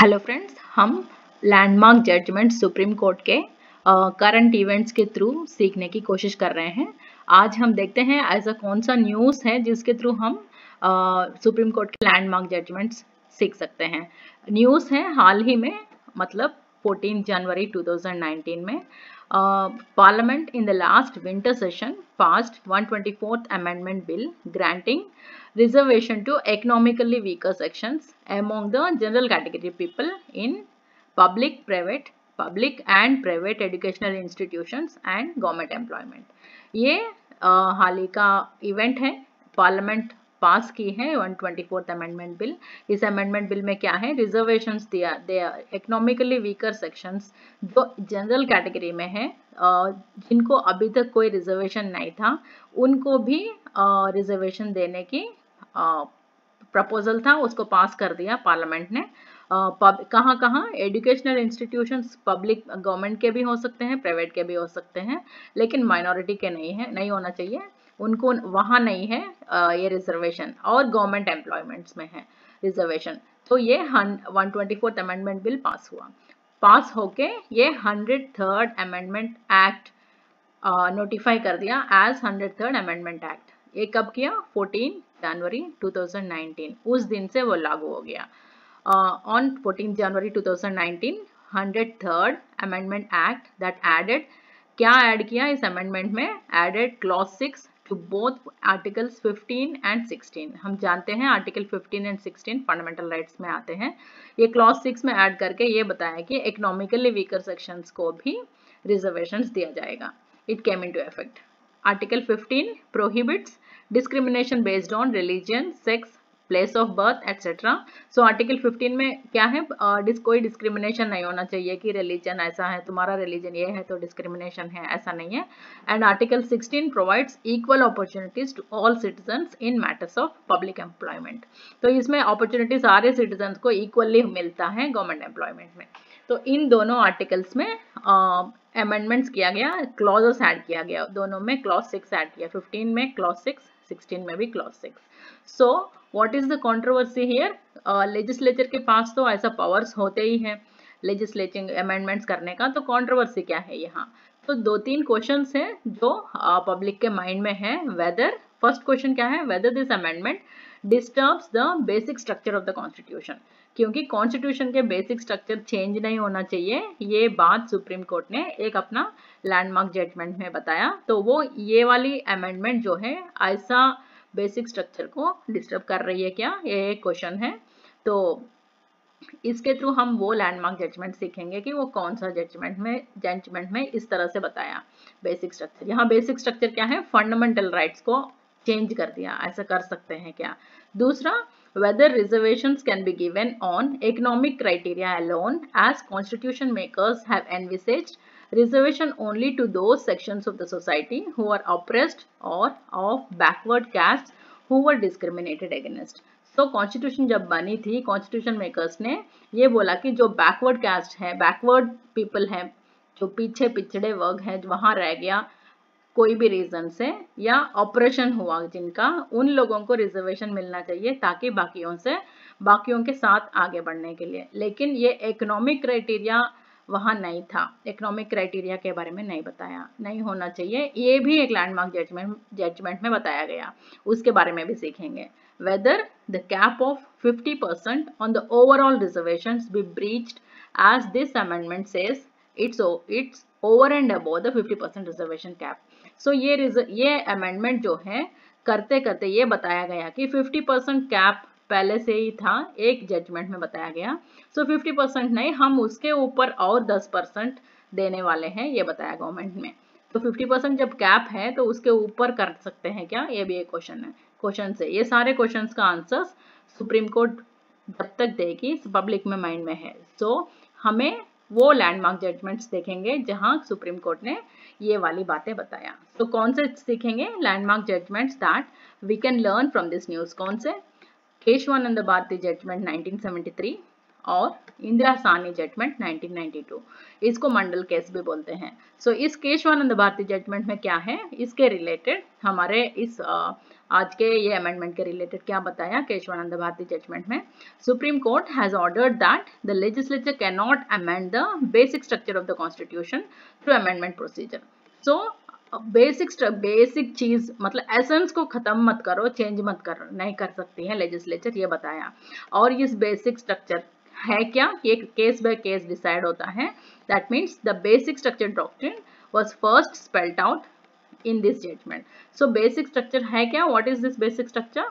Hello friends, हम landmark judgement supreme court के current events के थ्रू सीखने की कोशिश कर रहे हैं। आज हम देखते हैं ऐसा कौन सा न्यूज़ है जिसके थ्रू हम सुप्रीम कोर्ट के लैंडमार्क जजमेंट्स सीख सकते हैं। न्यूज़ है हाल ही में, मतलब 14 जनवरी 2019 में Parliament in the last winter session passed 124th Amendment Bill granting reservation to economically weaker sections among the general category people in public and private educational institutions and government employment. ये हाल ही का event है। Parliament पास की है 124th amendment bill. इस amendment bill में क्या है, reservations दिया इकोनॉमिकली वीकर सेक्शंस जो जनरल कैटेगरी में है, जिनको अभी तक कोई रिजर्वेशन नहीं था, उनको भी रिजर्वेशन देने की प्रपोजल था, उसको पास कर दिया पार्लियामेंट ने। कहाँ कहाँ, एजुकेशनल इंस्टीट्यूशंस पब्लिक गवर्नमेंट के भी हो सकते हैं, प्राइवेट के भी हो सकते हैं, लेकिन माइनॉरिटी के नहीं होना चाहिए, उनको वहाँ नहीं है ये रिजर्वेशन, और गवर्नमेंट एम्प्लॉयमेंट्स में है रिजर्वेशन। तो ये 124th अमेंडमेंट बिल पास होके ये 103rd अमेंडमेंट एक्ट नोटिफाई कर दिया एज 103rd अमेंडमेंट एक्ट। ये कब किया, 14 जनवरी 2019, उस दिन से वो लागू हो गया। On 14 January 2019, 103rd Amendment Act that added, क्या ऐड किया इस अमेंडमेंट में, added clause 6 to both articles 15 and 16। हम जानते हैं आर्टिकल 15 एंड 16 फंडामेंटल राइट्स में आते हैं। ये क्लॉज 6 में ऐड करके ये बताया कि इकोनॉमिकली वीकर सेक्शंस को भी रिजर्वेशंस दिया जाएगा। It came into effect. Article 15 prohibits discrimination based on religion, sex, place of birth etcetera. So article 15 में क्या है, कोई डिस्क्रिमिनेशन नहीं होना चाहिए कि रिलीजन ऐसा है, तुम्हारा रिलीजन ये है तो डिस्क्रिमिनेशन है, ऐसा नहीं है। And article 16 provides equal opportunities to all citizens in matters of public employment. तो इसमें अपॉर्चुनिटी सारे सिटीजन्स को इक्वली मिलता है गवर्नमेंट एम्प्लॉयमेंट में। तो इन दोनों आर्टिकल्स में अमेंडमेंट्स किया गया, क्लॉजेस ऐड किया गया, दोनों में क्लॉज 6 ऐड किया, 15 में क्लॉज 6, 16 में भी clause 6। So what is the controversy here, legislature के पास तो ऐसा पावर्स होते ही हैं लेजिस्लेटिंग अमेंडमेंट्स करने का, तो कंट्रोवर्सी क्या है यहाँ। तो 2-3 क्वेश्चंस हैं जो पब्लिक के माइंड में है। वेदर, फर्स्ट क्वेश्चन क्या है, whether this amendment disturbs the basic structure of the constitution. क्योंकि कॉन्स्टिट्यूशन के बेसिक स्ट्रक्चर चेंज नहीं होना चाहिए, ये बात सुप्रीम कोर्ट ने एक अपना लैंडमार्क जजमेंट में बताया। तो वो ये वाली अमेंडमेंट जो है ऐसा बेसिक स्ट्रक्चर को डिस्टर्ब कर रही है क्या, ये एक क्वेश्चन है। तो इसके थ्रू हम वो लैंडमार्क जजमेंट सीखेंगे कि वो कौन सा जजमेंट में इस तरह से बताया बेसिक स्ट्रक्चर। यहाँ बेसिक स्ट्रक्चर क्या है, फंडामेंटल राइट्स को चेंज कर दिया, ऐसा कर सकते हैं क्या। दूसरा, whether reservations can be given on economic criteria alone, as constitution makers have envisaged reservation only to those sections of the society who are oppressed or of backward castes who were discriminated against. So constitution जब बनी थी, constitution makers ने ये बोला कि जो backward caste है, backward people है, जो पीछे पिछड़े वर्ग है, वहां रह गया कोई भी रीजन से, या ऑपरेशन हुआ जिनका, उन लोगों को रिजर्वेशन मिलना चाहिए ताकि बाकियों के साथ आगे बढ़ने के लिए। लेकिन ये इकोनॉमिक क्राइटेरिया वहाँ नहीं था, इकोनॉमिक क्राइटेरिया के बारे में नहीं बताया, नहीं होना चाहिए, ये भी एक लैंडमार्क जजमेंट में बताया गया, उसके बारे में भी सीखेंगे। Whether the cap of 50% on the overall reservations be breached as this amendment says it's over and above the 50% reservation cap. So ये अमेंडमेंट जो है करते करते ये बताया गया कि 50% कैप पहले से ही था, एक जजमेंट में बताया गया। सो 50% नहीं, हम उसके ऊपर और 10% देने वाले हैं, ये बताया गवर्नमेंट में। तो 50% जब कैप है तो उसके ऊपर कर सकते हैं क्या, ये भी एक क्वेश्चन है। क्वेश्चन से ये सारे क्वेश्चंस का आंसर सुप्रीम कोर्ट जब तक देगी पब्लिक में माइंड में है। सो हमें वो लैंडमार्क जजमेंट्स देखेंगे जहां सुप्रीम कोर्ट ने ये वाली बातें बताया। तो कौन से सीखेंगे landmark judgments that we can learn from this news, कौन से, केशवानंद भारती जजमेंट 1973, और इंदिरा साहनी जजमेंट 1992, इसको मंडल केस भी बोलते हैं। सो इस केशवानंद भारती जजमेंट में क्या है, इसके रिलेटेड हमारे इस आज के ये अमेंडमेंट के रिलेटेड क्या बताया केशवानंद भारती जजमेंट में, supreme court has ordered that the legislature can not amend the basic structure of the constitution through amendment procedure. So basic चीज मतलब एसेंस को खत्म मत करो, चेंज मत करो, नहीं कर सकती है लेजिस्लेचर, ये बताया। और इस बेसिक स्ट्रक्चर है क्या, ये केस बाय केस डिसाइड होता है। That means the basic structure doctrine was first spelled out in this judgment. So basic structure है क्या, what is this basic structure,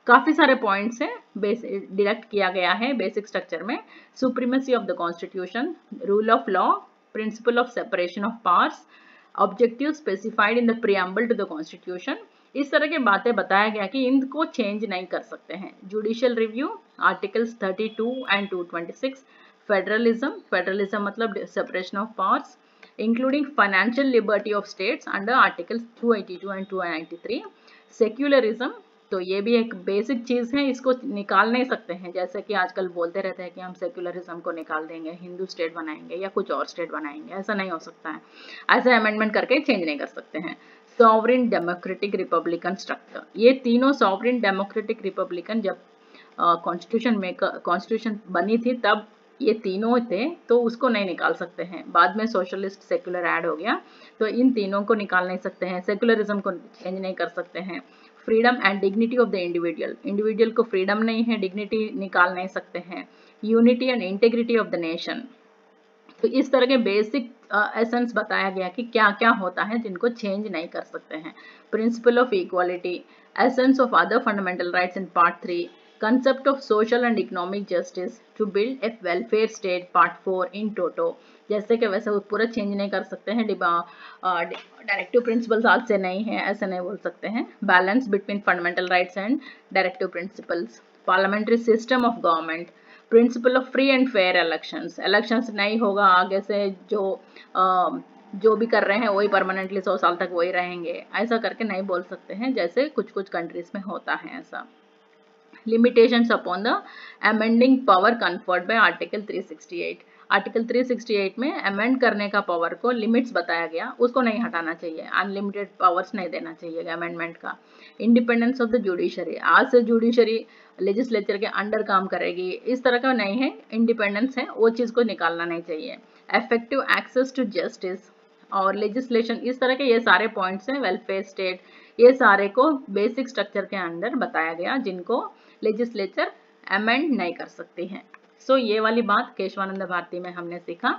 काफी सारे पॉइंट्स हैं डिडक्ट किया गया है बेसिक स्ट्रक्चर में। Supremacy of the constitution, rule of law, principle of separation of powers, objective specified in the preamble to the constitution, इस तरह की बातें बताया गया कि इनको चेंज नहीं कर सकते हैं। Judicial review, articles 32 and 226, federalism मतलब separation of powers, including financial liberty of states under articles 282 and 293, secularism, तो ये भी एक बेसिक चीज है, इसको निकाल नहीं सकते हैं। जैसे कि आजकल बोलते रहते हैं कि हम सेक्युलरिज्म को निकाल देंगे, हिंदू स्टेट बनाएंगे या कुछ और स्टेट बनाएंगे, ऐसा नहीं हो सकता है, ऐसे अमेंडमेंट करके चेंज नहीं कर सकते हैं। सॉवरेन डेमोक्रेटिक रिपब्लिकन स्ट्रक्चर, ये तीनों सॉवरेन डेमोक्रेटिक रिपब्लिकन, जब कॉन्स्टिट्यूशन बनी थी तब ये तीनों थे, तो उसको नहीं निकाल सकते हैं। बाद में सोशलिस्ट सेक्युलर ऐड हो गया, तो इन तीनों को निकाल नहीं सकते हैं। सेक्युलरिज्म को चेंज नहीं कर सकते हैं। Freedom and dignity of the individual को फ्रीडम नहीं है, डिग्निटी निकाल नहीं सकते हैं। Unity and integrity of the nation, तो इस तरह के बेसिक एसेंस बताया गया कि क्या क्या होता है जिनको चेंज नहीं कर सकते हैं। Principle of equality, essence of other fundamental rights in part 3, concept of social and economic justice to build a welfare state part 4 in toto, जैसे कि वैसे पूरा चेंज नहीं कर सकते हैं। डायरेक्टिव प्रिंसिपल्स आज से नहीं है, ऐसे नहीं बोल सकते हैं। Balance between fundamental rights and directive principles, parliamentary system of government, principle of free and fair elections नहीं होगा आगे से, जो भी कर रहे हैं वही परमानेंटली 100 साल तक वही रहेंगे, ऐसा करके नहीं बोल सकते हैं, जैसे कुछ कुछ कंट्रीज में होता है ऐसा। limitations upon the amending power conferred by article 368, article 368 में अमेंड करने का पावर को लिमिट्स बताया गया, उसको नहीं हटाना चाहिए, अनलिमिटेड पावर्स नहीं देना चाहिए अमेंडमेंट का। इंडिपेंडेंस ऑफ द जुडिशरी, आज से जुडिशरी लेजिस्लेचर के अंडर काम करेगी, इस तरह का नहीं है, इंडिपेंडेंस है, वो चीज को निकालना नहीं चाहिए। इफेक्टिव एक्सेस टू जस्टिस और लेजिस्लेशन, इस तरह के ये सारे पॉइंट्स हैं। वेलफेयर स्टेट, ये सारे को बेसिक स्ट्रक्चर के अंदर बताया गया जिनको लेजिस्लेचर अमेंड नहीं कर सकती है। सो ये वाली बात केशवानंद भारती में हमने सीखा।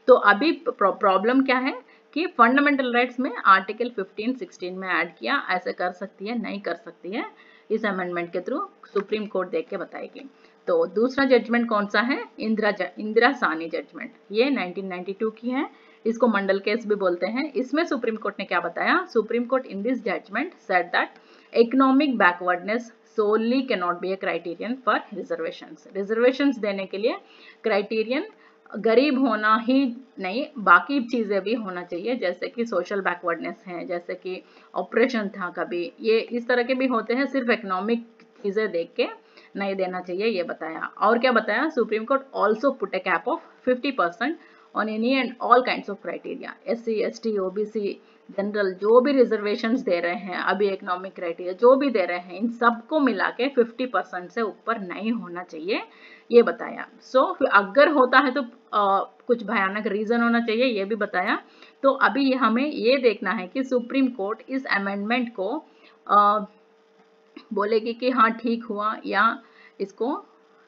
तो अभी प्रॉब्लम क्या है कि फंडामेंटल राइट्स में आर्टिकल 15-16 में ऐड किया, ऐसे कर सकती है नहीं कर सकती है, इस अमेंडमेंट के थ्रू सुप्रीम कोर्ट देख के बताएगी। तो दूसरा जजमेंट कौन सा है, इंदिरा साहनी जजमेंट, ये 1992 की है, इसको मंडल केस भी बोलते हैं। इसमें सुप्रीम कोर्ट ने क्या बताया, supreme court in this judgment said that economic backwardness solely cannot be a criterion for reservations. Reservations देने के लिए क्राइटेरियन गरीब होना ही नहीं, बाकी चीजें भी होना चाहिए, जैसे कि सोशल बैकवर्डनेस है, जैसे कि ऑपरेशन था कभी, ये इस तरह के भी होते हैं, सिर्फ इकोनॉमिक चीजें देख के नहीं देना चाहिए, ये बताया। और क्या बताया, supreme court also put A cap of 50% on any and all kinds of criteria, SC, ST, OBC, general, जो भी रिजर्वेशंस दे रहे हैं, अभी इकोनॉमिक क्राइटेरिया जो भी दे रहे हैं, इन सबको मिला के 50% से ऊपर नहीं होना चाहिए, ये बताया। सो अगर होता है तो कुछ भयानक रीजन होना चाहिए, ये भी बताया। तो अभी हमें ये देखना है कि सुप्रीम कोर्ट इस अमेंडमेंट को बोलेगी कि हाँ ठीक हुआ या इसको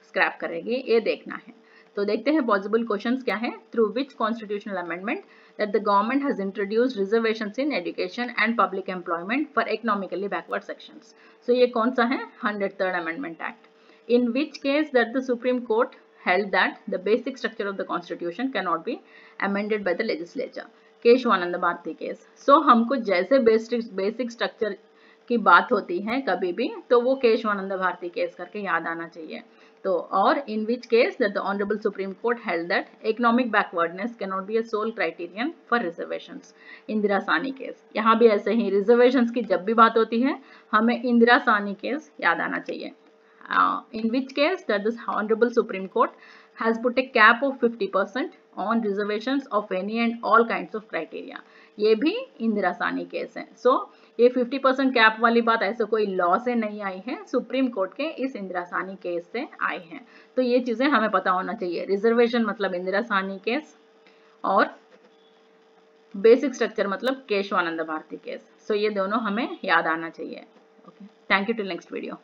स्क्रैप करेगी, ये देखना है। तो देखते हैं पॉसिबल क्वेश्चंस क्या है। Through which constitutional amendment that the government has introduced reservations in education and public employment for economically backward sections. So ये कौन सा है, 103rd Amendment Act. In which case that the Supreme Court held that the basic structure of the Constitution cannot be amended by the legislature. Kesavananda Bharati case. So हमको जैसे basic structure की बात होती है कभी भी, तो वो केशवानंद भारती केस करके याद आना चाहिए। तो और in which case that the Honorable Supreme Court held that economic backwardness cannot be a sole criterion for reservations. Indira Sahni case, यहाँ भी ऐसे ही रिजर्वेशंस की जब भी बात होती है हमें इंदिरा साहनी केस याद आना चाहिए। In which case that the Honorable Supreme Court has put a cap of 50% on reservations of any and all kinds of criteria. ये भी इंदिरा साहनी केस है. So ये 50% कैप वाली बात ऐसे कोई लॉ से नहीं आई है, सुप्रीम कोर्ट के इस इंदिरा साहनी केस से आई है. तो ये चीजें हमें पता होना चाहिए. रिजर्वेशन मतलब इंदिरा साहनी केस और बेसिक स्ट्रक्चर मतलब केशवानंद भारती केस. सो ये दोनों हमें याद आना चाहिए. Okay, thank you. Till next video.